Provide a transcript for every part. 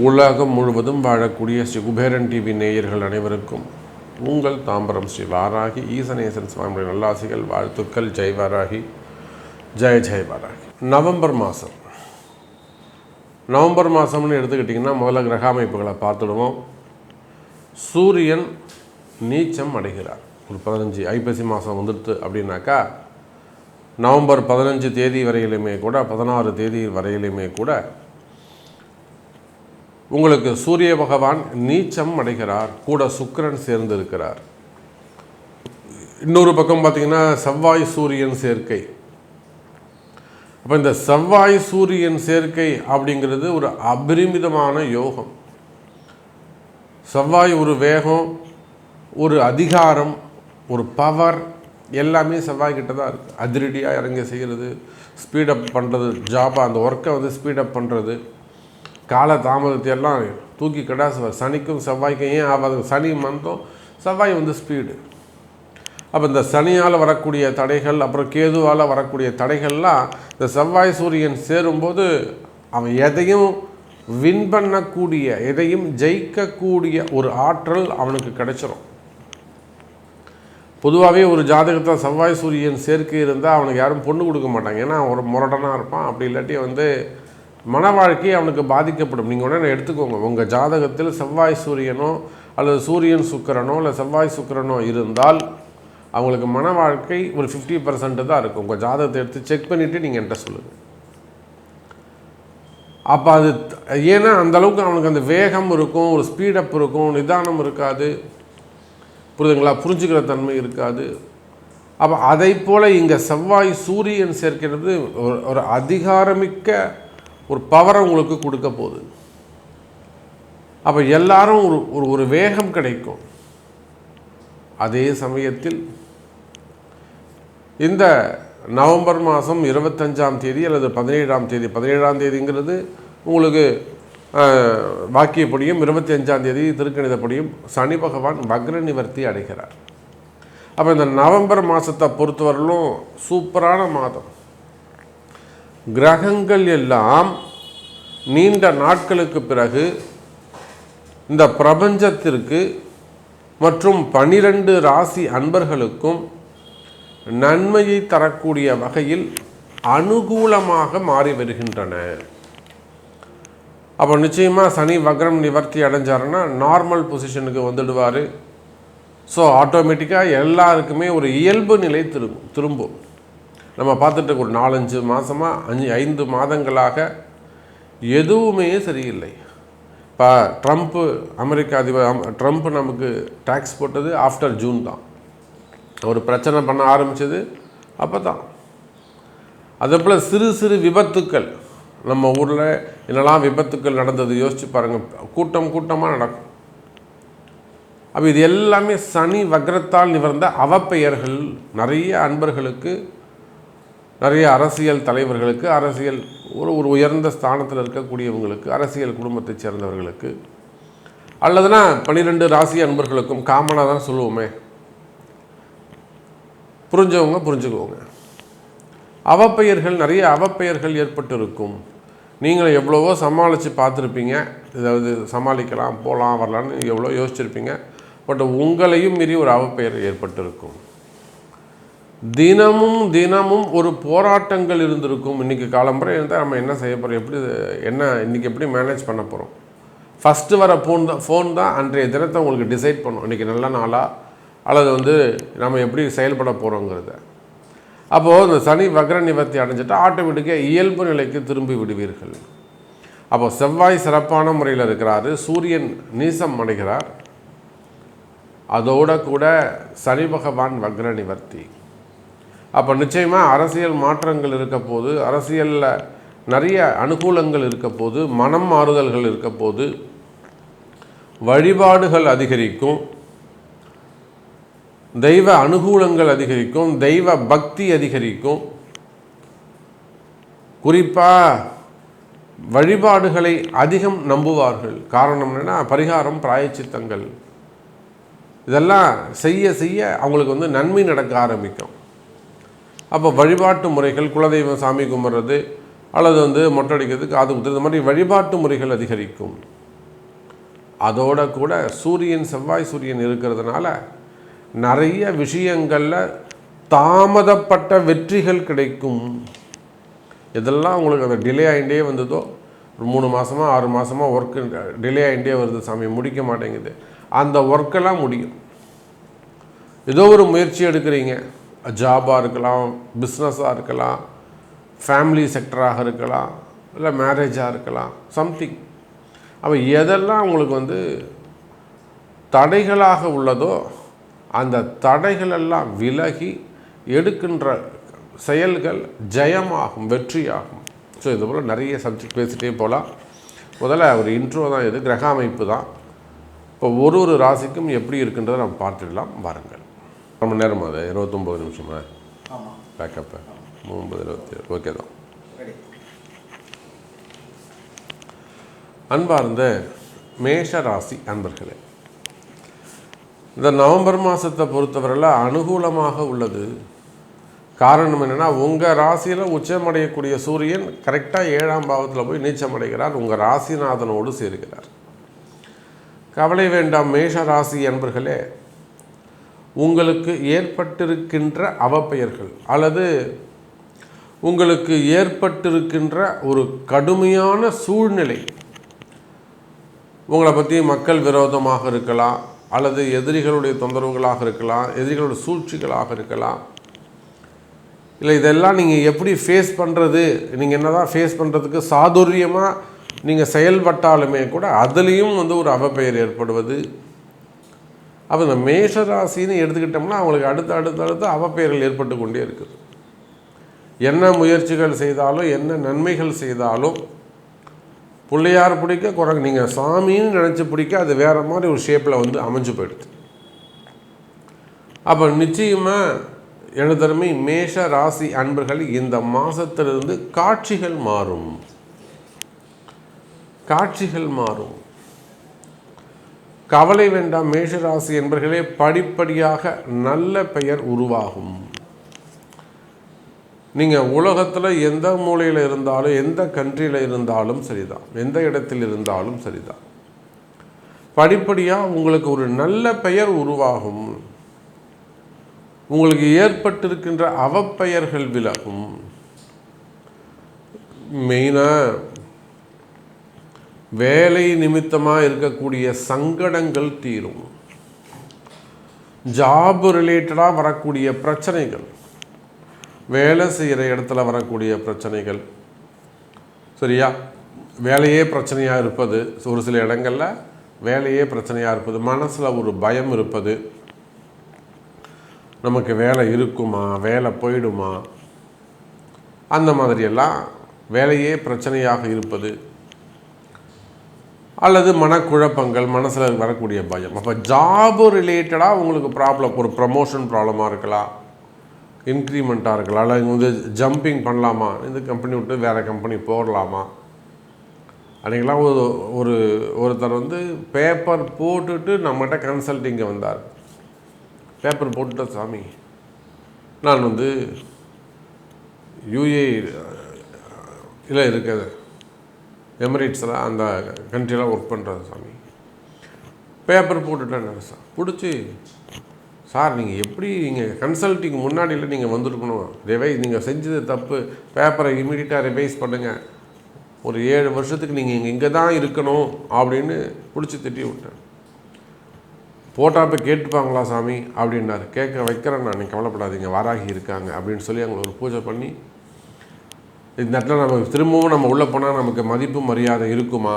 உலகம் முழுவதும் வாழக்கூடிய ஸ்ரீ குபேரன் டிவி நேயர்கள் அனைவருக்கும் உங்கள் தாம்பரம் ஸ்ரீ வாராகி ஈசனேசன் சுவாமியுடைய நல்லாசிகள், வாழ்த்துக்கள். ஜெய் வாராகி, ஜெய் ஜெய் வாராகி. நவம்பர் மாதம்னு எடுத்துக்கிட்டிங்கன்னா முதல்ல கிரக அமைப்புகளை பார்த்துடுவோம். சூரியன் நீச்சம் அடைகிறார். ஒரு 15 ஐப்பசி மாதம் வந்துடுது அப்படின்னாக்கா நவம்பர் 15 தேதி வரையிலுமே கூட 16 தேதி வரையிலுமே கூட உங்களுக்கு சூரிய பகவான் நீச்சம் அடைகிறார். கூட சுக்கிரன் சேர்ந்து இருக்கிறார். இன்னொரு பக்கம் பார்த்திங்கன்னா செவ்வாய் சூரியன் சேர்க்கை. அப்போ இந்த செவ்வாய் சூரியன் சேர்க்கை அப்படிங்கிறது ஒரு அபரிமிதமான யோகம். செவ்வாய் ஒரு வேகம், ஒரு அதிகாரம், ஒரு பவர் எல்லாமே செவ்வாய்கிட்ட தான் இருக்குது. அதிரடியாக இறங்கி செய்கிறது, ஸ்பீடப் பண்ணுறது, ஜாபாக அந்த ஒர்க்கை வந்து ஸ்பீடப் பண்ணுறது, கால தாமதத்தை எல்லாம் தூக்கி கடாசுவார். சனிக்கும் செவ்வாய்க்கும் ஏன் ஆகாது? சனி மந்தம், செவ்வாய் வந்து ஸ்பீடு. அப்போ இந்த சனியால் வரக்கூடிய தடைகள், அப்புறம் கேதுவால் வரக்கூடிய தடைகள்லாம் இந்த செவ்வாய் சூரியன் சேரும்போது அவன் எதையும் வின் பண்ணக்கூடிய, எதையும் ஜெயிக்கக்கூடிய ஒரு ஆற்றல் அவனுக்கு கிடைச்சிரும். பொதுவாகவே ஒரு ஜாதகத்தில் செவ்வாய் சூரியன் சேர்க்கை இருந்தால் அவனுக்கு யாரும் பொண்ணு கொடுக்க மாட்டாங்க. ஏன்னா ஒரு முரடனாக இருப்பான். அப்படி இல்லாட்டி வந்து மன வாழ்க்கை அவனுக்கு பாதிக்கப்படும். நீங்கள் உடனே எடுத்துக்கோங்க, உங்கள் ஜாதகத்தில் செவ்வாய் சூரியனோ அல்லது சூரியன் சுக்கிரனோ இல்லை செவ்வாய் சுக்கிரனோ இருந்தால் அவங்களுக்கு மன வாழ்க்கை ஒரு 50% தான் இருக்கும். உங்கள் ஜாதகத்தை எடுத்து செக் பண்ணிவிட்டு நீங்கள் என்கிட்ட சொல்லுங்கள். அப்போ அது ஏன்னா அந்தளவுக்கு அவனுக்கு அந்த வேகம் இருக்கும், ஒரு ஸ்பீடப் இருக்கும், நிதானம் இருக்காது, புரியுதுங்களா, புரிஞ்சுக்கிற தன்மை இருக்காது. அப்போ அதை போல் இங்கே செவ்வாய் சூரியன் சேர்க்கிறது ஒரு அதிகாரமிக்க ஒரு பவரை உங்களுக்கு கொடுக்க போகுது. அப்போ எல்லாரும் ஒரு வேகம் கிடைக்கும். அதே சமயத்தில் இந்த நவம்பர் மாதம் 25ஆம் தேதி அல்லது 17ஆம் தேதி, 17ஆம் தேதிங்கிறது உங்களுக்கு வாக்கியப்படியும் 25ஆம் தேதி திருக்கணிதப்படியும் சனி பகவான் வக்ர நிவர்த்தி அடைகிறார். அப்போ இந்த நவம்பர் மாதத்தை பொறுத்தவரையிலும் சூப்பரான மாதம். கிரகங்கள் எல்லாம் நீண்ட நாட்களுக்கு பிறகு இந்த பிரபஞ்சத்திற்கு மற்றும் 12 ராசி அன்பர்களுக்கும் நன்மையை தரக்கூடிய வகையில் அனுகூலமாக மாறி வருகின்றன. அப்போ நிச்சயமாக சனி வக்ரம் நிவர்த்தி அடைஞ்சாருன்னா நார்மல் பொசிஷனுக்கு வந்துடுவார். ஸோ ஆட்டோமேட்டிக்காக எல்லாருக்குமே ஒரு இயல்பு நிலை திரும்பும். நம்ம பார்த்துட்டு ஒரு 4-5 மாதமாக 5 மாதங்களாக எதுவுமே சரியில்லை. இப்போ அமெரிக்க அதிபர் ட்ரம்ப் நமக்கு டேக்ஸ் போட்டது ஆஃப்டர் ஜூன் தான். ஒரு பிரச்சனை பண்ண ஆரம்பித்தது அப்போ தான். அதே போல் சிறு சிறு விபத்துக்கள், நம்ம ஊரில் என்னெல்லாம் விபத்துக்கள் நடந்தது யோசித்து பாருங்கள். கூட்டமாக நடக்கும். அப்போ இது எல்லாமே சனி வக்ரத்தால் நிவர்ந்த அவப்பெயர்கள். நிறைய அன்பர்களுக்கு, நிறைய அரசியல் தலைவர்களுக்கு, அரசியல் ஒரு உயர்ந்த ஸ்தானத்தில் இருக்கக்கூடியவங்களுக்கு, அரசியல் குடும்பத்தை சேர்ந்தவர்களுக்கு, அல்லதுனா 12 ராசி அன்பர்களுக்கும் காமனாக தான் சொல்லுவோமே, புரிஞ்சவங்க புரிஞ்சுக்குவோங்க. அவப்பெயர்கள், நிறைய அவப்பெயர்கள் ஏற்பட்டு இருக்கும். நீங்களும் எவ்வளவோ சமாளித்து பார்த்துருப்பீங்க. ஏதாவது சமாளிக்கலாம், போகலாம், வரலான்னு எவ்வளோ யோசிச்சுருப்பீங்க. பட் உங்களையும் மீறி ஒரு அவப்பெயர் ஏற்பட்டிருக்கும். தினமும் ஒரு போராட்டங்கள் இருந்திருக்கும். இன்றைக்கி காலம்புரை இருந்தால் நம்ம என்ன செய்ய போகிறோம், இன்றைக்கி எப்படி மேனேஜ் பண்ண போகிறோம். ஃபஸ்ட்டு வர ஃபோன் தான் அன்றைய தினத்தை உங்களுக்கு டிசைட் பண்ணும், இன்றைக்கி நல்ல நாளா அல்லது வந்து நம்ம எப்படி செயல்பட போகிறோங்கிறத. அப்போது இந்த சனி வக்ர நிவர்த்தி அடைஞ்சிட்டால் ஆட்டோமேட்டிக்காக இயல்பு நிலைக்கு திரும்பி விடுவீர்கள். அப்போது செவ்வாய் சிறப்பான முறையில் இருக்கிறாரு, சூரியன் நீசம் அடைகிறார், அதோட கூட சனி பகவான் வக்ர நிவர்த்தி. அப்போ நிச்சயமாக அரசியல் மாற்றங்கள் இருக்க போது, அரசியலில் நிறைய அனுகூலங்கள் இருக்க போது, மனம் மாறுதல்கள் இருக்க போது, வழிபாடுகள் அதிகரிக்கும், தெய்வ அனுகூலங்கள் அதிகரிக்கும், தெய்வ பக்தி அதிகரிக்கும். குறிப்பாக வழிபாடுகளை அதிகம் நம்புவார்கள். காரணம் என்னென்னா பரிகாரம், பிராயச்சித்தங்கள் இதெல்லாம் செய்ய அவங்களுக்கு வந்து நன்மை நடக்க ஆரம்பிக்கும். அப்போ வழிபாட்டு முறைகள், குலதெய்வம் சாமி கும்பிட்றது அல்லது மொட்டை அடிக்கிறது, காது குத்துறது, இந்த மாதிரி வழிபாட்டு முறைகள் அதிகரிக்கும். அதோட கூட செவ்வாய் சூரியன் இருக்கிறதுனால நிறைய விஷயங்களில் தாமதப்பட்ட வெற்றிகள் கிடைக்கும். இதெல்லாம் உங்களுக்கு அந்த டிலே ஆகிட்டே வந்ததோ, ஒரு 3 மாதமாக 6 மாதமாக ஒர்க்கு டிலே ஆகிட்டே வருது சாமி, முடிக்க மாட்டேங்குது, அந்த ஒர்க்கெல்லாம் முடியும். ஏதோ ஒரு முயற்சி எடுக்கிறீங்க, ஜாபாக இருக்கலாம், பிஸ்னஸாக இருக்கலாம், ஃபேமிலி செக்டராக இருக்கலாம், இல்லை மேரேஜாக இருக்கலாம், சம்திங். அப்போ எதெல்லாம் உங்களுக்கு தடைகளாக உள்ளதோ அந்த தடைகளெல்லாம் விலகி எடுக்கின்ற செயல்கள் ஜெயமாகும், வெற்றியாகும். ஸோ இது போல் நிறைய சப்ஜெக்ட் பேசிகிட்டே போகலாம். முதல்ல ஒரு இன்ட்ரோ தான் இது, கிரக அமைப்பு தான். இப்போ ஒரு ராசிக்கும் எப்படி இருக்குன்றதை நம்ம பார்த்துடலாம் வாருங்கள். ரொம்ப நேரம் அது 29 நிமிஷமா பேக்கப்பு 30-27 ஓகே தான். அன்பார்ந்த மேஷ ராசி அன்பர்களே, இந்த நவம்பர் மாதத்தை பொறுத்தவரையில் அனுகூலமாக உள்ளது. காரணம் என்னென்னா, உங்கள் ராசியில் உச்சமடையக்கூடிய சூரியன் கரெக்டாக 7ஆம் பாவத்தில் போய் நீச்சமடைகிறார், உங்கள் ராசிநாதனோடு சேர்கிறார். கவலை வேண்டாம் மேஷ ராசி அன்பர்களே, உங்களுக்கு ஏற்பட்டிருக்கின்ற அவப்பெயர்கள் அல்லது உங்களுக்கு ஏற்பட்டிருக்கின்ற ஒரு கடுமையான சூழ்நிலை, உங்களை பற்றி மக்கள் விரோதமாக இருக்கலாம், அல்லது எதிரிகளுடைய தொந்தரவுகளாக இருக்கலாம், எதிரிகளுடைய சூழ்ச்சிகளாக இருக்கலாம், இல்லை இதெல்லாம் நீங்கள் எப்படி ஃபேஸ் பண்ணுறது, நீங்கள் என்ன தான் ஃபேஸ் பண்ணுறதுக்கு சாதுரியமாக நீங்கள் செயல்பட்டாலுமே கூட அதுலேயும் ஒரு அவப்பெயர் ஏற்படுவது. அப்போ இந்த மேஷராசின்னு எடுத்துக்கிட்டோம்னா அவங்களுக்கு அடுத்து அவப்பெயர்கள் ஏற்பட்டு கொண்டே இருக்குது. என்ன முயற்சிகள் செய்தாலும், என்ன நன்மைகள் செய்தாலும் பிள்ளையார் பிடிக்க குறைங்க, நீங்கள் சாமின்னு நினச்சி பிடிக்க அது வேறு மாதிரி ஒரு ஷேப்பில் அமைஞ்சு போயிடுது. அப்போ நிச்சயமாக எழுதருமை மேஷ ராசி அன்பர்கள், இந்த மாதத்திலிருந்து காட்சிகள் மாறும். கவலை வேண்டாம் மேஷராசி என்பர்களே, படிப்படியாக நல்ல பெயர் உருவாகும். நீங்கள் உலகத்தில் எந்த மூலையில் இருந்தாலும், எந்த கண்ட்ரியில் இருந்தாலும் சரிதான், எந்த இடத்தில் இருந்தாலும் சரிதான், படிப்படியாக உங்களுக்கு ஒரு நல்ல பெயர் உருவாகும். உங்களுக்கு ஏற்பட்டிருக்கின்ற அவப்பெயர்கள் விலகும். மெயினாக வேலை நிமித்தமாக இருக்கக்கூடிய சங்கடங்கள் தீரும். ஜாப் ரிலேட்டடாக வரக்கூடிய பிரச்சனைகள், வேலை செய்கிற இடத்துல வரக்கூடிய பிரச்சனைகள், சரியா, வேலையே பிரச்சனையாக இருப்பது, ஒரு சில இடங்களில் வேலையே பிரச்சனையாக இருப்பது, மனசில் ஒரு பயம் இருப்பது, நமக்கு வேலை இருக்குமா, வேலை போயிடுமா, அந்த மாதிரியெல்லாம் வேலையே பிரச்சனையாக இருப்பது, அல்லது மனக்குழப்பங்கள், மனசில் வரக்கூடிய பயம். அப்போ ஜாபு ரிலேட்டடாக உங்களுக்கு ப்ராப்ளம், ஒரு ப்ரமோஷன் ப்ராப்ளமாக இருக்கலாம், இன்க்ரிமெண்ட்டாக இருக்கலாம், அல்லது ஜம்பிங் பண்ணலாமா, இந்த கம்பெனி விட்டு வேறு கம்பெனி போடலாமா. அன்றைக்கெல்லாம் ஒருத்தர் பேப்பர் போட்டுட்டு நம்மகிட்ட கன்சல்டிங்கை வந்தார். பேப்பர் போட்டுட்ட சாமி, நான் யூஏ இல்லை இருக்குது, எமிரேட்ஸில் அந்த கண்ட்ரியில் ஒர்க் பண்ணுறது சாமி, பேப்பர் போட்டுட்டேன் சார். பிடிச்சி சார் நீங்கள் எப்படி, நீங்கள் கன்சல்ட்டிங் முன்னாடியில் நீங்கள் வந்துருக்கணும், நீங்கள் செஞ்சது தப்பு, பேப்பரை இமீடியட்டாக ரிவைஸ் பண்ணுங்கள், ஒரு 7 வருஷத்துக்கு நீங்கள் இங்கே தான் இருக்கணும் அப்படின்னு பிடிச்சி திட்டி விட்டேன். போட்டால் இப்போ கேட்டுப்பாங்களா சாமி அப்படின்னாரு. கேட்க வைக்கிறேன் நான், நீங்கள் கவலைப்படாதீங்க, வாராகி இருக்காங்க அப்படின்னு சொல்லி அவங்களை ஒரு பூஜை பண்ணி, இந்த இடத்துல நம்ம திரும்பவும் உள்ளே போனால் நமக்கு மதிப்பு மரியாதை இருக்குமா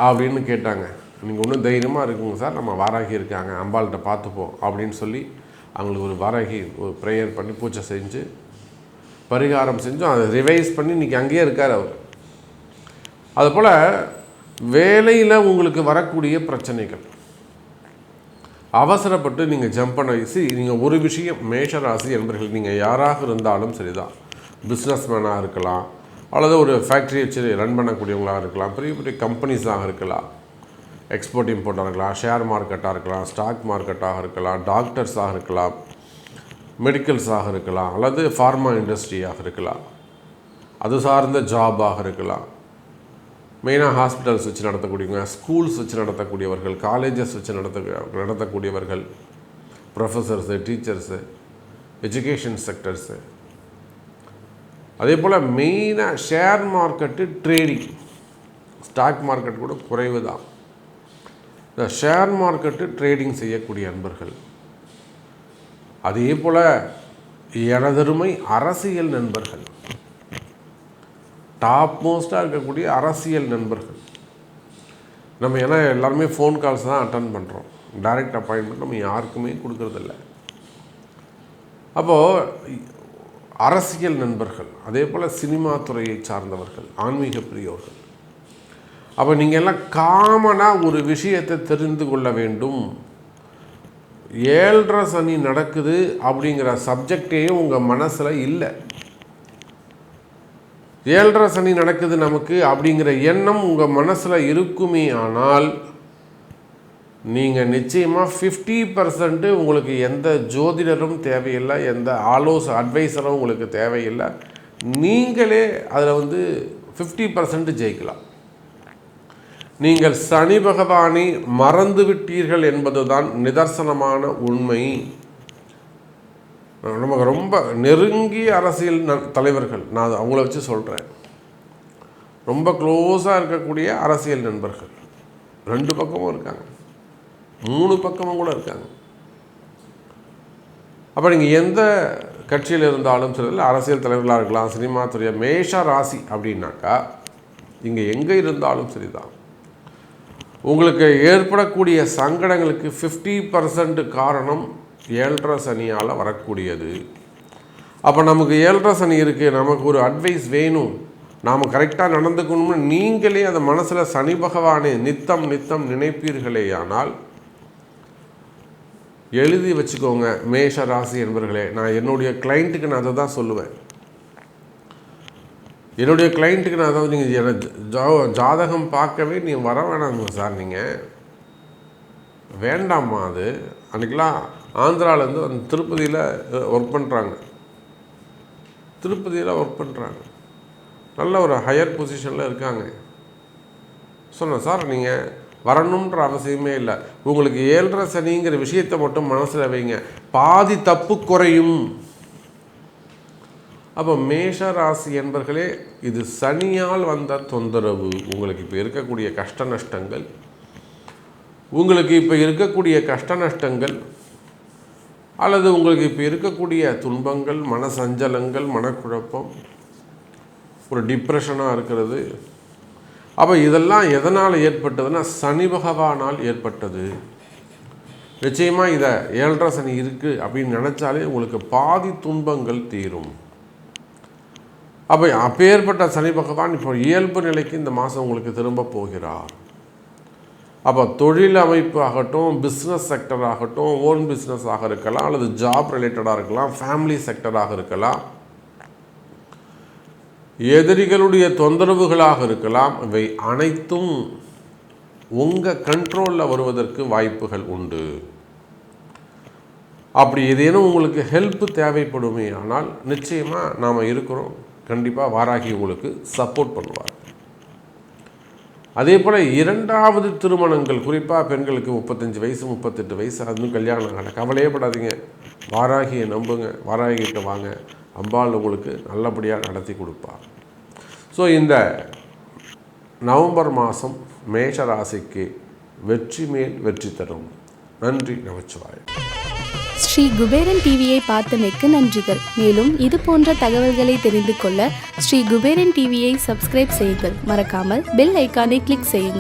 அப்படின்னு கேட்டாங்க. நீங்கள் ஒன்றும் தைரியமாக இருக்குங்க சார், நம்ம வாராகி இருக்காங்க, அம்பாள்கிட்ட பார்த்துப்போம் அப்படின்னு சொல்லி அவங்களுக்கு ஒரு வாராகி ஒரு ப்ரேயர் பண்ணி பூஜை செஞ்சு பரிகாரம் செஞ்சோம். அதை ரிவைஸ் பண்ணி இன்றைக்கி அங்கேயே இருக்கார் அவர். அதுபோல் வேலையில் உங்களுக்கு வரக்கூடிய பிரச்சனைகள், அவசரப்பட்டு நீங்கள் ஜம்ப் பண்ண நீங்கள் ஒரு விஷயம் மேஷராசி என்பவர்கள், நீங்கள் யாராக இருந்தாலும் சரிதான், பிஸ்னஸ் மேனாக இருக்கலாம், அல்லது ஒரு ஃபேக்ட்ரி வச்சு ரன் பண்ணக்கூடியவங்களாக இருக்கலாம், பெரிய பெரிய கம்பெனிஸாக இருக்கலாம், எக்ஸ்போர்ட் இம்போர்ட்டாக இருக்கலாம், ஷேர் மார்க்கெட்டாக இருக்கலாம், ஸ்டாக் மார்க்கெட்டாக இருக்கலாம், டாக்டர்ஸாக இருக்கலாம், மெடிக்கல்ஸாக இருக்கலாம், அல்லது ஃபார்மா இண்டஸ்ட்ரியாக இருக்கலாம், அது சார்ந்த ஜாபாக இருக்கலாம். மெயினாக ஹாஸ்பிட்டல்ஸ் வச்சு நடத்தக்கூடியவங்க, ஸ்கூல்ஸ் வச்சு நடத்தக்கூடியவர்கள், காலேஜஸ் வச்சு நடத்தக்கூடியவர்கள், ப்ரொஃபஸர்ஸு, டீச்சர்ஸு, எஜுகேஷன் செக்டர்ஸு. அதே போல் மெயினாக share market, trading, stock market கூட குறைவு தான். இந்த ஷேர் மார்க்கெட்டு ட்ரேடிங் செய்யக்கூடிய நண்பர்கள், அதே போல் எனதருமை அரசியல் நண்பர்கள், டாப் மோஸ்ட்டாக இருக்கக்கூடிய அரசியல் நண்பர்கள். நம்ம ஏன்னா எல்லாருமே ஃபோன் கால்ஸ் தான் அட்டன் பண்ணுறோம், டைரக்ட் அப்பாயின்மெண்ட் நம்ம யாருக்குமே கொடுக்கறதில்ல. அப்போது அரசியல் நண்பர்கள், அதே போல் சினிமா துறையை சார்ந்தவர்கள், ஆன்மீக பிரியவர்கள், அப்போ நீங்கள் எல்லாம் காமனாக ஒரு விஷயத்தை தெரிந்து கொள்ள வேண்டும். 7.5 சனி நடக்குது அப்படிங்கிற சப்ஜெக்டேயும் உங்கள் மனசில் இல்லை. 7.5 சனி நடக்குது நமக்கு அப்படிங்கிற எண்ணம் உங்கள் மனசில் இருக்குமே ஆனால் நீங்கள் நிச்சயமாக 50% உங்களுக்கு எந்த ஜோதிடரும் தேவையில்லை, எந்த அட்வைஸரும் உங்களுக்கு தேவையில்லை. நீங்களே அதில் 50% ஜெயிக்கலாம். நீங்கள் சனி பகவானை மறந்து விட்டீர்கள் என்பதுதான் நிதர்சனமான உண்மை. நமக்கு ரொம்ப நெருங்கிய அரசியல் தலைவர்கள், நான் அவங்கள வச்சு சொல்கிறேன், ரொம்ப க்ளோஸாக இருக்கக்கூடிய அரசியல் நண்பர்கள் 2 பக்கமும் இருக்காங்க, 3 பக்கமும் கூட இருக்காங்க. அப்போ நீங்கள் எந்த கட்சியில் இருந்தாலும் சரி, அரசியல் தலைவர்களாக இருக்கலாம், சினிமா துறையாக, மேஷ ராசி அப்படின்னாக்கா இங்கே எங்கே இருந்தாலும் சரிதான். உங்களுக்கு ஏற்படக்கூடிய சங்கடங்களுக்கு 50% காரணம் 7.5 சனியால் வரக்கூடியது. அப்போ நமக்கு 7.5 சனி இருக்குது, நமக்கு ஒரு அட்வைஸ் வேணும், நாம் கரெக்டாக நடந்துக்கணும்னு நீங்களே அந்த மனசில் சனி பகவானை நித்தம் நினைப்பீர்களேயானால் எழுதி வச்சுக்கோங்க. மேஷ ராசி என்பவர்களே, நான் என்னுடைய கிளைண்ட்டுக்கு நான் அதை தான் சொல்லுவேன். என்னுடைய கிளைண்ட்டுக்கு நான் அதாவது நீங்கள் ஜாதகம் பார்க்கவே நீங்கள் வர வேணாங்க சார், நீங்கள் வேண்டாமா. அது அன்றைக்கெலாம் ஆந்திராவிலேருந்து அந்த திருப்பதியில் ஒர்க் பண்ணுறாங்க, நல்ல ஒரு ஹையர் பொசிஷனில் இருக்காங்க. சொன்னேன் சார் நீங்கள் வரணுன்ற அவசியமே இல்லை, உங்களுக்கு 7.5 சனிங்கிற விஷயத்தை மட்டும் மனசில் வைங்க, பாதி தப்பு குறையும். அப்போ மேஷ ராசி என்பர்களே, இது சனியால் வந்த தொந்தரவு. உங்களுக்கு இப்போ இருக்கக்கூடிய கஷ்ட நஷ்டங்கள் அல்லது உங்களுக்கு இப்போ இருக்கக்கூடிய துன்பங்கள், மனசஞ்சலங்கள், மனக்குழப்பம், ஒரு டிப்ரெஷனாக இருக்கிறது. அப்போ இதெல்லாம் எதனால் ஏற்பட்டதுன்னா சனி பகவானால் ஏற்பட்டது. நிச்சயமாக இதை 7.5 சனி இருக்குது அப்படின்னு நினச்சாலே உங்களுக்கு பாதி துன்பங்கள் தீரும். அப்போ அப்பேற்பட்ட சனி பகவான் இப்போ இயல்பு நிலைக்கு இந்த மாதம் உங்களுக்கு திரும்ப போகிறார். அப்போ தொழில் அமைப்பு ஆகட்டும், பிஸ்னஸ் செக்டர் ஆகட்டும், ஓன் பிஸ்னஸாக இருக்கலாம், அல்லது ஜாப் ரிலேட்டடாக இருக்கலாம், ஃபேமிலி செக்டராக இருக்கலாம், எதிரிகளுடைய தொந்தரவுகளாக இருக்கலாம், இவை அனைத்தும் உங்கள் கண்ட்ரோலில் வருவதற்கு வாய்ப்புகள் உண்டு. அப்படி ஏதேனும் உங்களுக்கு ஹெல்ப் தேவைப்படுமே ஆனால் நிச்சயமாக நாம் இருக்கிறோம், கண்டிப்பாக வாராகி உங்களுக்கு சப்போர்ட் பண்ணுவார். அதே போல் 2வது திருமணங்கள், குறிப்பாக பெண்களுக்கு 35 வயசு 38 வயசு அதுவும் கல்யாணம் ஆகலை, கவலையே படாதீங்க, வாராகியை நம்புங்க, வாராகிட்ட வாங்க, அம்பாள் உங்களுக்கு நல்லபடியாக நடத்தி கொடுப்பார். ஸோ இந்த நவம்பர் மாதம் மேஷ ராசிக்கு வெற்றி மேல் வெற்றி தரும். நன்றி, நமச்சிவாயம். ஸ்ரீ குபேரன் டிவியை பார்த்தமைக்கு நன்றிகள். மேலும் இது போன்ற தகவல்களை தெரிந்து கொள்ள ஸ்ரீ குபேரன் டிவியை சப்ஸ்கிரைப் செய்யுங்கள். மறக்காமல் பெல் ஐக்கானை கிளிக் செய்யுங்கள்.